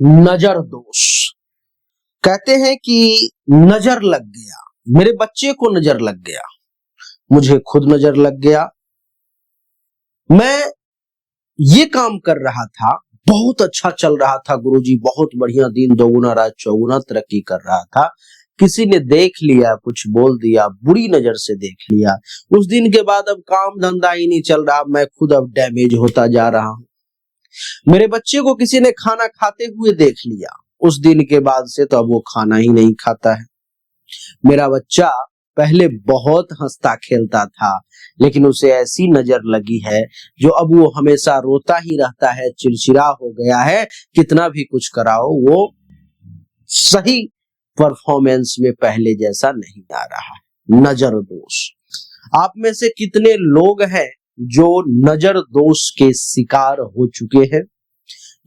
नजर दोष। कहते हैं कि नजर लग गया, मेरे बच्चे को नजर लग गया, मुझे खुद नजर लग गया। मैं ये काम कर रहा था, बहुत अच्छा चल रहा था गुरुजी, बहुत बढ़िया, दिन दोगुना रात चौगुना तरक्की कर रहा था। किसी ने देख लिया, कुछ बोल दिया, बुरी नजर से देख लिया। उस दिन के बाद अब काम धंधा ही नहीं चल रहा, मैं खुद अब डैमेज होता जा रहा हूं। मेरे बच्चे को किसी ने खाना खाते हुए देख लिया, उस दिन के बाद से तो अब वो खाना ही नहीं खाता है। मेरा बच्चा पहले बहुत हंसता खेलता था, लेकिन उसे ऐसी नजर लगी है जो अब वो हमेशा रोता ही रहता है, चिड़चिड़ा हो गया है। कितना भी कुछ कराओ वो सही परफॉर्मेंस में पहले जैसा नहीं आ रहा है। नजर दोष। आप में से कितने लोग हैं जो नजर दोष के शिकार हो चुके हैं,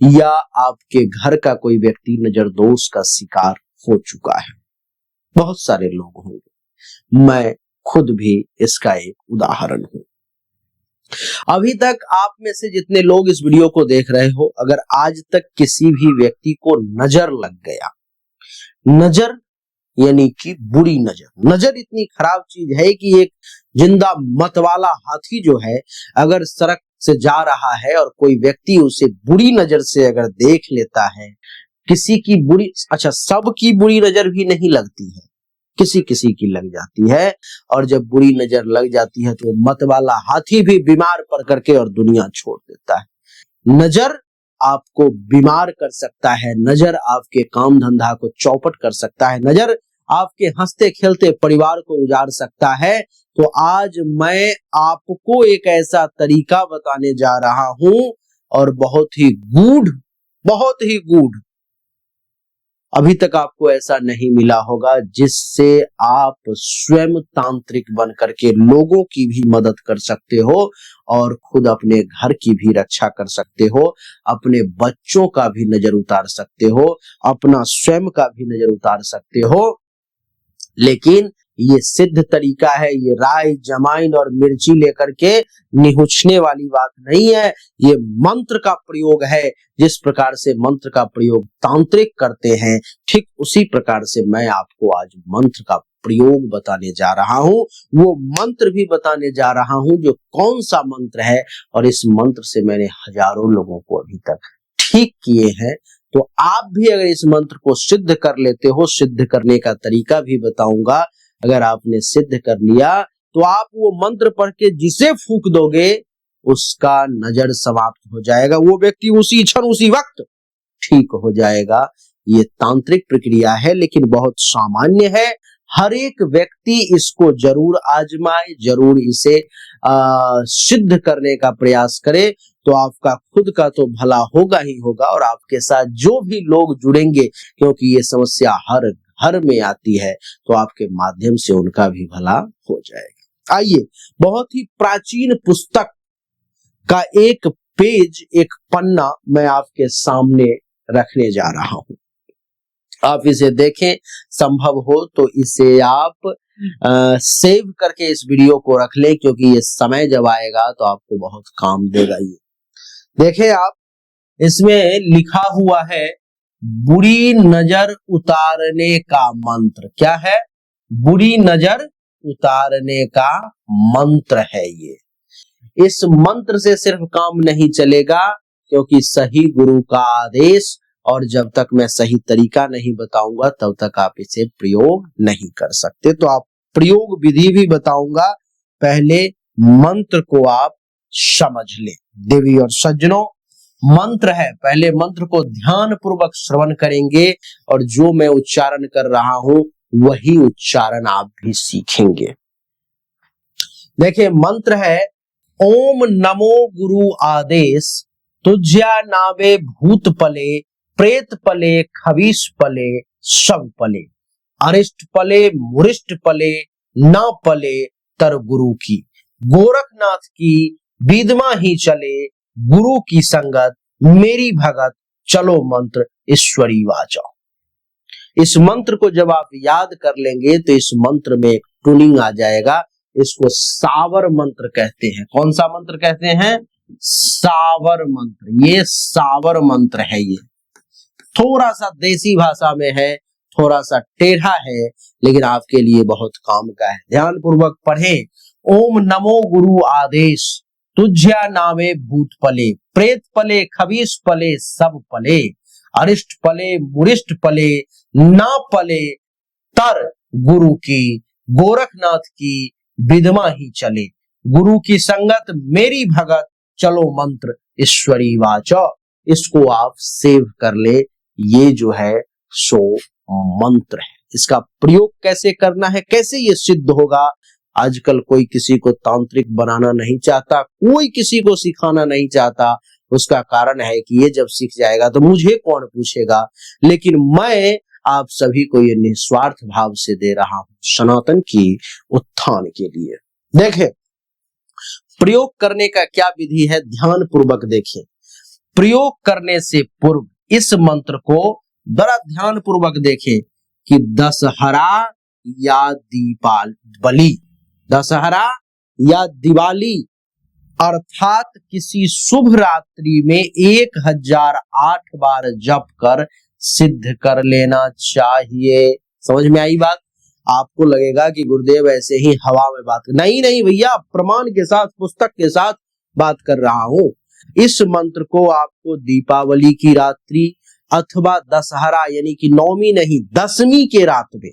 या आपके घर का कोई व्यक्ति नजर दोष का शिकार हो चुका है? बहुत सारे लोग होंगे, मैं खुद भी इसका एक उदाहरण हूं। अभी तक आप में से जितने लोग इस वीडियो को देख रहे हो, अगर आज तक किसी भी व्यक्ति को नजर लग गया, नजर यानी कि बुरी नजर, नजर इतनी खराब चीज है कि एक जिंदा मत वाला हाथी जो है, अगर सड़क से जा रहा है और कोई व्यक्ति उसे बुरी नजर से अगर देख लेता है, किसी की बुरी, अच्छा सबकी बुरी नजर भी नहीं लगती है, किसी किसी की लग जाती है, और जब बुरी नजर लग जाती है तो मत वाला हाथी भी बीमार पड़ करके और दुनिया छोड़ देता है। नजर आपको बीमार कर सकता है, नजर आपके काम धंधा को चौपट कर सकता है, नजर आपके हंसते खेलते परिवार को उजाड़ सकता है। तो आज मैं आपको एक ऐसा तरीका बताने जा रहा हूं, और बहुत ही गूढ़, अभी तक आपको ऐसा नहीं मिला होगा, जिससे आप स्वयं तांत्रिक बन करके लोगों की भी मदद कर सकते हो और खुद अपने घर की भी रक्षा कर सकते हो, अपने बच्चों का भी नजर उतार सकते हो, अपना स्वयं का भी नजर उतार सकते हो। लेकिन ये सिद्ध तरीका है, ये राई जमाइन और मिर्ची लेकर के निहुचने वाली बात नहीं है, ये मंत्र का प्रयोग है। जिस प्रकार से मंत्र का प्रयोग तांत्रिक करते हैं, ठीक उसी प्रकार से मैं आपको आज मंत्र का प्रयोग बताने जा रहा हूं। वो मंत्र भी बताने जा रहा हूं जो कौन सा मंत्र है, और इस मंत्र से मैंने हजारों लोगों को अभी तक ठीक किए हैं। तो आप भी अगर इस मंत्र को सिद्ध कर लेते हो, सिद्ध करने का तरीका भी बताऊंगा, अगर आपने सिद्ध कर लिया तो आप वो मंत्र पढ़ के जिसे फूंक दोगे उसका नजर समाप्त हो जाएगा, वो व्यक्ति उसी क्षण उसी वक्त ठीक हो जाएगा। ये तांत्रिक प्रक्रिया है, लेकिन बहुत सामान्य है। हर एक व्यक्ति इसको जरूर आजमाए, जरूर इसे सिद्ध करने का प्रयास करे, तो आपका खुद का तो भला होगा ही होगा, और आपके साथ जो भी लोग जुड़ेंगे, क्योंकि ये समस्या हर घर में आती है, तो आपके माध्यम से उनका भी भला हो जाएगा। आइए, बहुत ही प्राचीन पुस्तक का एक पेज, एक पन्ना मैं आपके सामने रखने जा रहा हूं। आप इसे देखें, संभव हो तो इसे आप सेव करके इस वीडियो को रख लें, क्योंकि ये समय जब आएगा तो आपको बहुत काम देगा। ये देखें आप, इसमें लिखा हुआ है बुरी नजर उतारने का मंत्र। क्या है? बुरी नजर उतारने का मंत्र है ये। इस मंत्र से सिर्फ काम नहीं चलेगा, क्योंकि सही गुरु का आदेश, और जब तक मैं सही तरीका नहीं बताऊंगा तब तक आप इसे प्रयोग नहीं कर सकते। तो आप प्रयोग विधि भी बताऊंगा, पहले मंत्र को आप समझ लें। देवी और सज्जनों, मंत्र है, पहले मंत्र को ध्यान पूर्वक श्रवण करेंगे, और जो मैं उच्चारण कर रहा हूं वही उच्चारण आप भी सीखेंगे। देखिए, मंत्र है ओम नमो गुरु आदेश, तुझ्या नावे भूत पले, प्रेत पले, खबीस पले, सब पले, अरिष्ट पले, मुरिष्ट पले, ना पले तर गुरु की, गोरखनाथ की विदमा ही चले, गुरु की संगत मेरी भगत, चलो मंत्र ईश्वरी वाचा। इस मंत्र को जब आप याद कर लेंगे तो इस मंत्र में एक ट्यूनिंग आ जाएगा। इसको सावर मंत्र कहते हैं। कौन सा मंत्र कहते हैं? सावर मंत्र। ये सावर मंत्र है। ये थोड़ा सा देसी भाषा में है, थोड़ा सा टेढ़ा है, लेकिन आपके लिए बहुत काम का है। ध्यान पूर्वक पढ़ें। ओम नमो गुरु आदेश, तुझ्या नामे भूत पले, प्रेत पले, खबीस पले, सब पले, अरिष्ट पले, मुरिष्ट पले, ना पले, तर गुरु की, गोरखनाथ की विदमा ही चले, गुरु की संगत मेरी भगत, चलो मंत्र ईश्वरी वाचा। इसको आप सेव कर ले, ये जो है सो मंत्र है। इसका प्रयोग कैसे करना है, कैसे ये सिद्ध होगा? आजकल कोई किसी को तांत्रिक बनाना नहीं चाहता, कोई किसी को सिखाना नहीं चाहता। उसका कारण है कि ये जब सीख जाएगा तो मुझे कौन पूछेगा, लेकिन मैं आप सभी को ये निस्वार्थ भाव से दे रहा हूं, सनातन की उत्थान के लिए। देखें प्रयोग करने का क्या विधि है, ध्यान पूर्वक देखें। प्रयोग करने से पूर्व इस मंत्र को बड़ा ध्यान पूर्वक देखें कि दशहरा या दीपावली, दशहरा या दिवाली अर्थात किसी शुभ रात्रि में 1008 बार जप कर सिद्ध कर लेना चाहिए। समझ में आई बात? आपको लगेगा कि गुरुदेव ऐसे ही हवा में बात, नहीं नहीं भैया, प्रमाण के साथ, पुस्तक के साथ बात कर रहा हूं। इस मंत्र को आपको दीपावली की रात्रि अथवा दशहरा यानी कि नौमी नहीं, दसवीं के रात में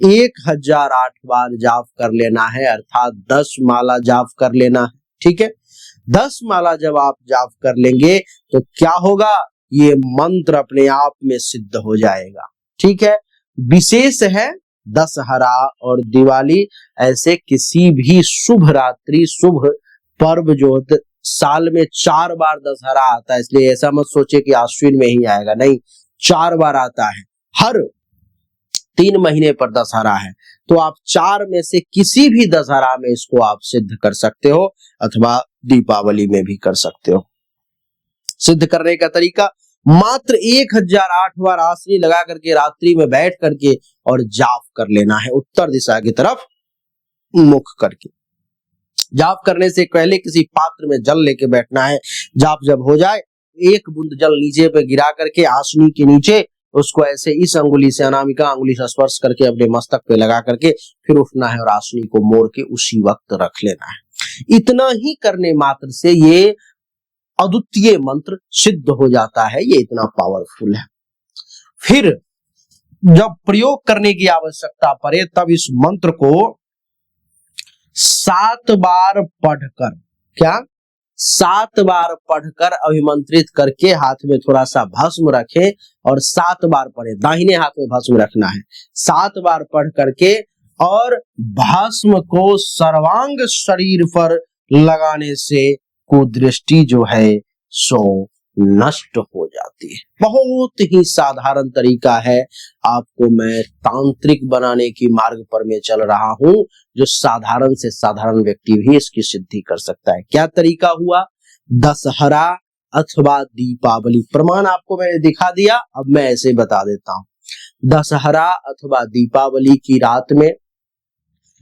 1008 बार जाप कर लेना है, अर्थात 10 माला जाप कर लेना है। ठीक है, 10 माला जब आप जाप कर लेंगे तो क्या होगा, ये मंत्र अपने आप में सिद्ध हो जाएगा। ठीक है, विशेष है दशहरा और दिवाली, ऐसे किसी भी शुभ रात्रि, शुभ पर्व जो होते, साल में 4 बार दशहरा आता है, इसलिए ऐसा मत सोचे कि आश्विन में ही आएगा, नहीं, 4 बार आता है, हर 3 महीने पर दशहरा है। तो आप 4 में से किसी भी दशहरा में इसको आप सिद्ध कर सकते हो, अथवा दीपावली में भी कर सकते हो। सिद्ध करने का तरीका, मात्र 1008 बार आसनी लगा करके रात्रि में बैठ करके और जाप कर लेना है, उत्तर दिशा की तरफ मुख करके। जाप करने से पहले किसी पात्र में जल लेके बैठना है। जाप जब हो जाए, 1 बूंद जल नीचे पे गिरा करके आसनी के नीचे उसको ऐसे इस अंगुली से, अनामिका अंगुली से स्पर्श करके अपने मस्तक पे लगा करके फिर उठना है और आसनी को मोड़ के उसी वक्त रख लेना है। इतना ही करने मात्र से ये अद्वितीय मंत्र सिद्ध हो जाता है, ये इतना पावरफुल है। फिर जब प्रयोग करने की आवश्यकता पड़े तब इस मंत्र को 7 बार पढ़कर, क्या 7 बार पढ़कर अभिमंत्रित करके हाथ में थोड़ा सा भस्म रखें और 7 बार पढ़े, दाहिने हाथ में भस्म रखना है, 7 बार पढ़ करके और भस्म को सर्वांग शरीर पर लगाने से कुदृष्टि जो है सो नष्ट हो जाती है। बहुत ही साधारण तरीका है, आपको मैं तांत्रिक बनाने की मार्ग पर मैं चल रहा हूं, जो साधारण से साधारण व्यक्ति भी इसकी सिद्धि कर सकता है। क्या तरीका हुआ, दशहरा अथवा दीपावली, प्रमाण आपको मैंने दिखा दिया, अब मैं ऐसे बता देता हूं। दशहरा अथवा दीपावली की रात में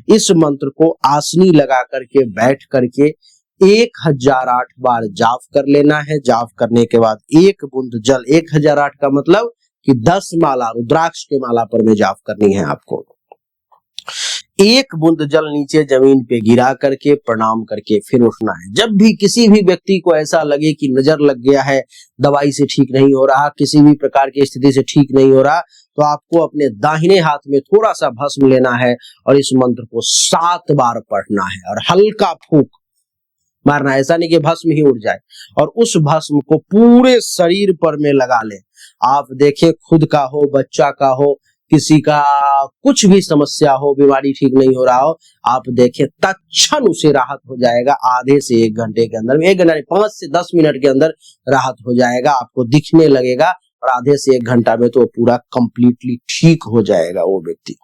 इस मंत्र को आसनी लगा करके बैठ करके 1008 बार जाप कर लेना है। जाप करने के बाद 1 बूंद जल, 1008 का मतलब कि 10 माला रुद्राक्ष के माला पर में जाप करनी है आपको। 1 बूंद जल नीचे जमीन पे गिरा करके प्रणाम करके फिर उठना है। जब भी किसी भी व्यक्ति को ऐसा लगे कि नजर लग गया है, दवाई से ठीक नहीं हो रहा, किसी भी प्रकार की स्थिति से ठीक नहीं हो रहा, तो आपको अपने दाहिने हाथ में थोड़ा सा भस्म लेना है और इस मंत्र को 7 बार पढ़ना है और हल्का फूंक मारना, ऐसा नहीं कि भस्म ही उड़ जाए, और उस भस्म को पूरे शरीर पर में लगा ले। आप देखें, खुद का हो, बच्चा का हो, किसी का कुछ भी समस्या हो, बीमारी ठीक नहीं हो रहा हो, आप देखें तत्क्षण उसे राहत हो जाएगा। आधे से 1 घंटे के अंदर, 1 घंटे 5 से 10 मिनट के अंदर राहत हो जाएगा, आपको दिखने लगेगा, और आधे से 1 घंटा में तो पूरा कंप्लीटली ठीक हो जाएगा वो व्यक्ति।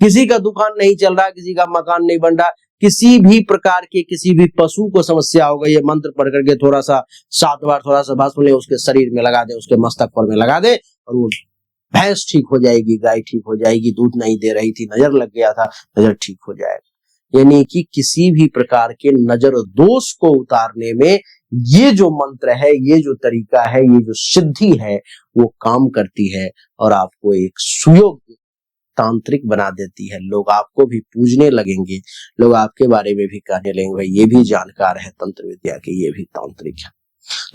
किसी का दुकान नहीं चल रहा, किसी का मकान नहीं बन रहा, किसी भी प्रकार के किसी भी पशु को समस्या हो गई, ये मंत्र पढ़ करके थोड़ा सा 7 बार थोड़ा सा भस्म ले, उसके शरीर में लगा दे, उसके मस्तक पर में लगा दे, और वो भैंस ठीक हो जाएगी, गाय ठीक हो जाएगी, दूध नहीं दे रही थी, नजर लग गया था, नजर ठीक हो जाएगा। यानी कि किसी भी प्रकार के नजर दोष को उतारने में ये जो मंत्र है, ये जो तरीका है, ये जो सिद्धि है, वो काम करती है और आपको एक सुयोग्य तांत्रिक बना देती है। लोग आपको भी पूजने लगेंगे, लोग आपके बारे में भी कहने लगेंगे भाई ये भी जानकार है तंत्र विद्या के, ये भी तांत्रिक है।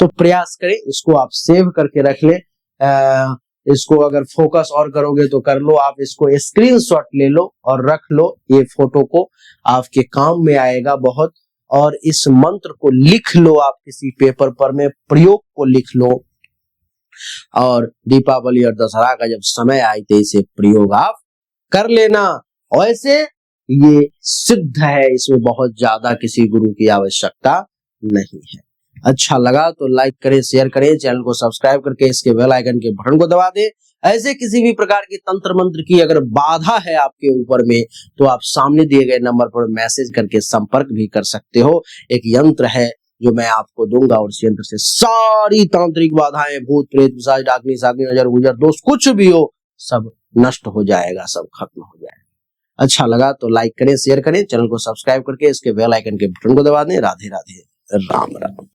तो प्रयास करें, इसको आप सेव करके रख ले। इसको अगर फोकस और करोगे तो कर लो, आप इसको स्क्रीनशॉट ले लो और रख लो, ये फोटो को आपके काम में आएगा बहुत। और इस मंत्र को लिख लो, आप किसी पेपर पर में प्रयोग को लिख लो, और दीपावली और दशहरा का जब समय आए तो इसे प्रयोग आप कर लेना। वैसे ये सिद्ध है, इसमें बहुत ज्यादा किसी गुरु की आवश्यकता नहीं है। अच्छा लगा तो लाइक करें, शेयर करें, चैनल को सब्सक्राइब करके इसके बेल आइकन के बटन को दबा दें। ऐसे किसी भी प्रकार की तंत्र मंत्र की अगर बाधा है आपके ऊपर में तो आप सामने दिए गए नंबर पर मैसेज करके संपर्क भी कर सकते हो। एक यंत्र है जो मैं आपको दूंगा और इस यंत्र से सारी तांत्रिक बाधाएं, भूत प्रेत पिशाच डाकनी साकनी नजर गुजर दोस्त कुछ भी हो सब नष्ट हो जाएगा, सब खत्म हो जाएगा। अच्छा लगा तो लाइक करें, शेयर करें, चैनल को सब्सक्राइब करके इसके बेल आइकन के बटन को दबा दें। राधे राधे, राम राम।